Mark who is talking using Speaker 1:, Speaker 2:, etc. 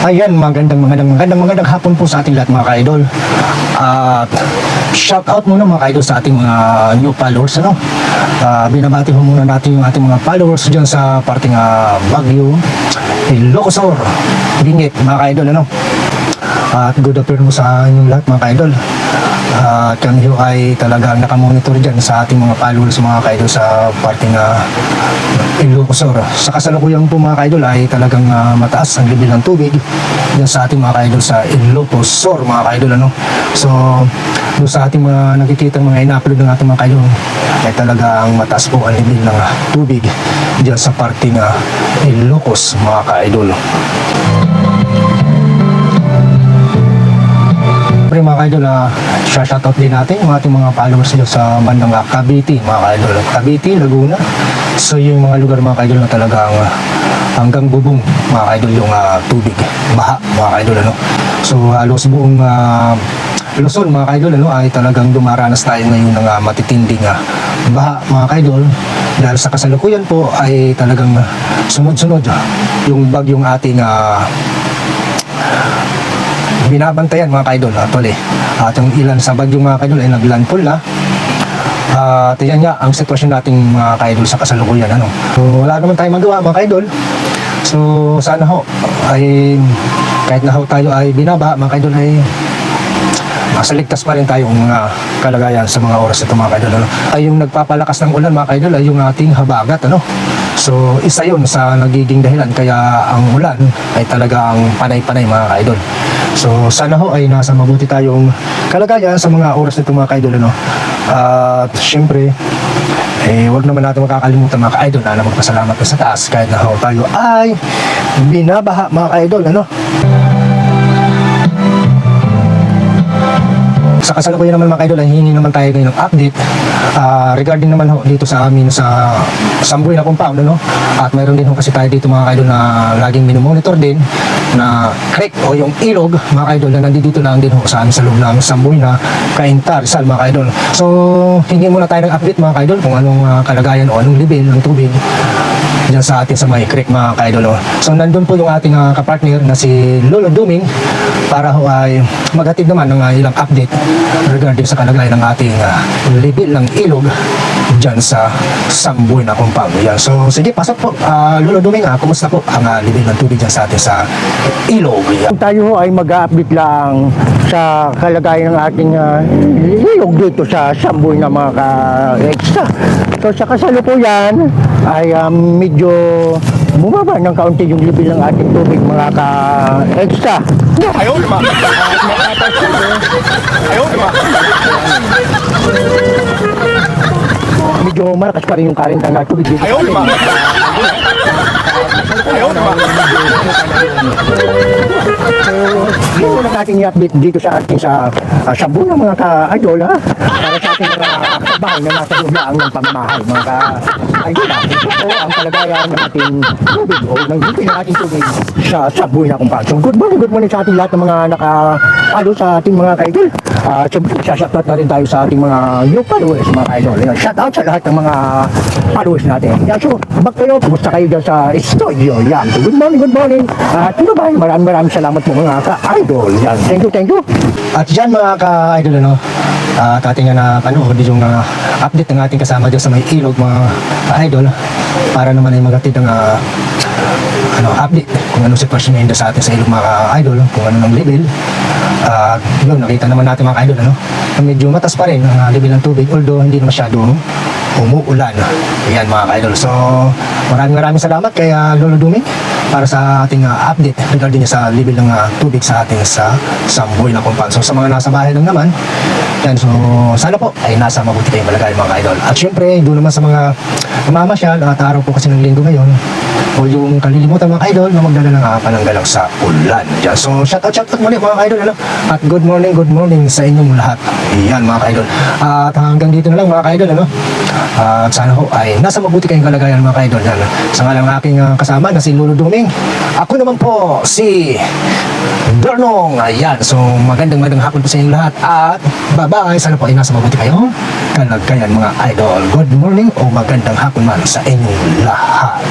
Speaker 1: Ayan, magandang hapon po sa ating lahat mga ka-idol. At shout out muna mga ka-idol sa ating mga new followers, ano? Binabati po muna natin yung ating mga followers dyan sa parting Baguio, Ilocos Sur, Benguet mga ka-idol, ano? At good afternoon sa inyong lahat mga ka-idol. Kami ho ay talagang nakamonitor dyan sa ating mga followers mga ka-idol sa parting Ilocos Sur. Sa kasalukuyan po mga ka-idol ay talagang mataas ang level ng tubig dyan sa ating mga ka-idol sa Ilocos Sur mga ka-idol, ano? So doon sa ating mga nakikita mga ina-upload ng ating mga ka-idol ay talagang mataas po ang level ng tubig dyan sa parting Ilocos mga ka-idol. Pero mga ka-idol, shoutout din natin yung ating mga followers dito sa bandang Cavite, mga ka-idol. Cavite, Laguna. So yung mga lugar mga ka-idol na talagang hanggang bubong mga ka-idol yung tubig, baha mga ka-idol, ano. So halos buong Luzon mga ka-idol, ano, ay talagang dumaranas tayo ngayon ng matitinding baha mga ka-idol. Dahil sa kasalukuyan po ay talagang sunod-sunod yung bagyong ating binabantayan mga ka-idol actually. At yung ilan sa bagyong mga ka-idol ay naglandfall na. At yan nga ang sitwasyon nating mga ka-idol sa kasalukuyan, ano. So wala naman tayong magawa mga ka-idol. So sana ho ay kahit na ho tayo ay binaba mga ka-idol ay masaligtas pa rin tayong mga kalagayan sa mga oras ito mga ka-idol, ano. Ay yung nagpapalakas ng ulan mga ka-idol ay yung ating habagat, ano. So isa yun sa nagiging dahilan kaya ang ulan ay talagang panay-panay mga ka-idol. So sana ho ay nasa mabuti tayong kalagayan sa mga oras nito mga ka-idol, ano. At syempre wag naman natin makakalimutan mga ka-idol na magpasalamat sa taas kahit na ho tayo ay binabaha mga ka-idol, ano. Sa kasalukuyan naman mga ka-idol ay hihingi naman tayo ngayon ng update regarding naman ho dito sa amin sa Sambuey na compound, ano. At mayroon din ho kasi tayo dito mga ka-idol na laging minomonitor din na creek o yung ilog mga ka-idol na nandito lang din ho sa amin sa loob ng Sambuey na Cainta, Rizal mga ka-idol. So hingi muna tayo ng update mga ka-idol kung anong kalagayan o anong level ng tubig dyan sa atin sa may creek mga ka-idol, no? So nandun po yung ating kapartner na si Lolo Duming para ho ay maghatid naman ng ilang update regarding sa kalagayan ng ating level ng ilog dyan sa Sambuey na compound. Yan. So sige, pasok po Lolo Duming, kumusta po ang level ng tubig dyan sa atin sa ilog? Yan.
Speaker 2: Tayo ho ay mag-update lang sa kalagayan ng ating ilog dito sa Sambuey na mga ka-extra. So sa kasalukuyan ay medyo bumaba ng kaunti yung level ng ating tubig mga ka-extra.
Speaker 3: Ayaw naman. Ayaw naman.
Speaker 2: Medyo malakas pa rin yung current ng tubig dito.
Speaker 3: Ayaw naman. Ayaw naman.
Speaker 2: So, yun ang ating i-update dito sa ating sa Sambuey ng mga ka-idol, para sa ating mga bahay na nasa loob lang ng pamamahay mga ka-idol. Ito ang kalagayan ng ating tubig o ng tubig ng ating tubig sa Sambuey na compound. So, good morning sa ating lahat ng mga naka-alo sa ating mga ka-idol. Siyempre, shoutout na rin tayo sa ating mga new followers mga ka-idol. Shoutout sa lahat ng mga followers natin. Yeah, so, back kayo, kumusta kayo dyan sa studio? Yan. So, good morning. At bye-bye. Maraming salamat po mga ka-idol. Yan. Thank you.
Speaker 1: At dyan mga ka-idol, ano, at ating na panood yung update ng ating kasama dyan sa may ilog mga ka-idol para naman ay maghatid ng update kung anong sitwasyon ngayon sa atin sa ilog mga ka-idol, kung ano ng level. Yun, nakita naman natin mga ka-idol, ano, medyo matas pa rin ang level ng tubig although hindi na masyadong umuulan. Ayan mga ka-idol. So maraming salamat kay Lolo Duming para sa ating update regarding sa level ng tubig sa ating sa Sambuey na compound. So sa mga nasa bahay lang naman, yan, so sana po ay nasa mabuti kayong kalagayan mga ka-idol. At syempre doon naman sa mga mamamasyal at araw po kasi ng linggo ngayon o yung kalilimutan mga ka-idol na magdala ng pananggalang sa ulan. Yan. So shoutout muli mga ka-idol, ano? At good morning sa inyong lahat. Ayan mga ka-idol. At hanggang dito na lang mga ka-idol, ano? At sana ho ay nasa mabuti kayong kalagayan mga ka-idol. Yan. Sa ngalang aking kasama na si Lolo Duming. Ako naman po si Dornong. Ayan. So magandang hapon po sa inyong lahat. At bye-bye. Sana po ay nasa mabuti kayong kalagayan mga idol. Good morning o magandang hapon man sa inyong lahat.